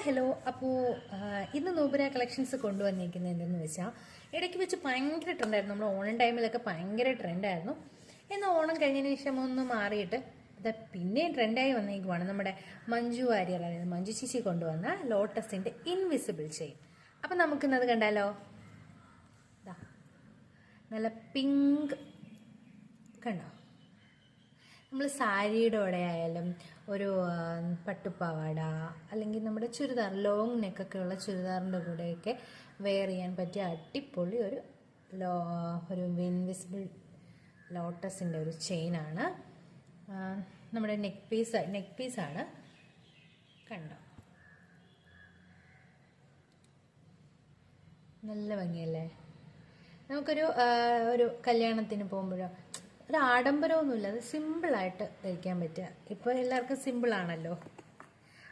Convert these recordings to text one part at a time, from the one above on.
Hello. അപ്പോൾ ഇന്ന് നൂപുര collections കൊണ്ടുവന്നിരിക്കുന്നത് എന്തെന്ന് വെച്ചാൽ, ഇടയ്ക്ക് വെച്ച് ഭയങ്കര ട്രെൻഡായിരുന്നു. നമ്മൾ ഓണം ടൈമിലൊക്കെ ഭയങ്കര ട്രെൻഡായിരുന്നു. എന്നാൽ ഓണം കഴിഞ്ഞതിന് ശേഷം ഒന്ന് മാറിയിട്ട് ഇത് പിന്നെയും ട്രെൻഡായി വന്നേക്കുവാണ്. നമ്മുടെ മഞ്ജു വാര്യർ, അതായത് മഞ്ജു ചേച്ചി കൊണ്ടുവന്ന ലോട്ടസിൻ്റെ ഇൻവിസിബിൾ ചെയിൻ. അപ്പം നമുക്കിന്നത് കണ്ടാലോ. നല്ല പിങ്ക് കണ്ടോ. നമ്മൾ സാരിയുടെ കൂടെ ആയാലും ഒരു പട്ടുപ്പാവാട അല്ലെങ്കിൽ നമ്മുടെ ചുരിദാർ, ലോങ് നെക്കൊക്കെ ഉള്ള ചുരിദാറിൻ്റെ കൂടെയൊക്കെ വെയർ ചെയ്യാൻ പറ്റിയ അടിപൊളി ഒരു ഇൻവിസിബിൾ ലോട്ടസിൻ്റെ ഒരു ചെയിനാണ്. നമ്മുടെ നെക്ക് പീസാണ് കണ്ടോ. നല്ല ഭംഗിയല്ലേ. നമുക്കൊരു കല്യാണത്തിന് പോകുമ്പോഴോ ഒരു ആഡംബരമൊന്നുമില്ല, അത് സിമ്പിളായിട്ട് ധരിക്കാൻ പറ്റുക. ഇപ്പോൾ എല്ലാവർക്കും സിമ്പിളാണല്ലോ.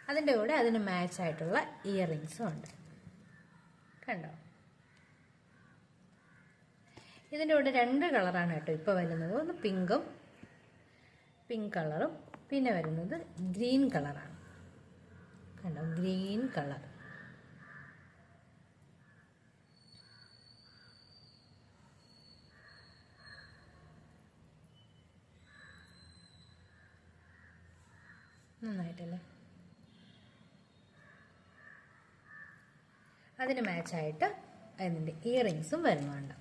അതിൻ്റെ കൂടെ അതിന് മാച്ചായിട്ടുള്ള ഇയറിങ്സും ഉണ്ട് കണ്ടോ. ഇതിൻ്റെ കൂടെ 2 കളറാണ് കേട്ടോ ഇപ്പോൾ വരുന്നത്. ഒന്ന് പിങ്ക് കളറും പിന്നെ വരുന്നത് ഗ്രീൻ കളറാണ് കണ്ടോ. ഗ്രീൻ കളർ നന്നായിട്ടല്ലേ. അതിന് മാച്ചായിട്ട് അതിൻ്റെ ഇയറിങ്സും വരുന്നുണ്ട്.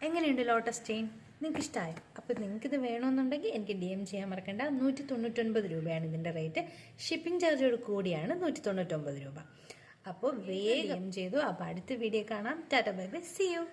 എങ്ങനെയുണ്ട് ലോട്ടസ് ചെയിൻ? നിങ്ങൾക്ക് ഇഷ്ടമായോ? അപ്പോൾ നിങ്ങൾക്കിത് വേണമെന്നുണ്ടെങ്കിൽ എനിക്ക് DM ചെയ്യാൻ മറക്കണ്ട. 199 രൂപയാണ് ഇതിൻ്റെ റേറ്റ്. ഷിപ്പിംഗ് ചാർജോട് കൂടിയാണ് 199 രൂപ. അപ്പോൾ വേഗം ചെയ്തു. അപ്പോൾ അടുത്ത വീഡിയോ കാണാം. Tata bye bye, see U.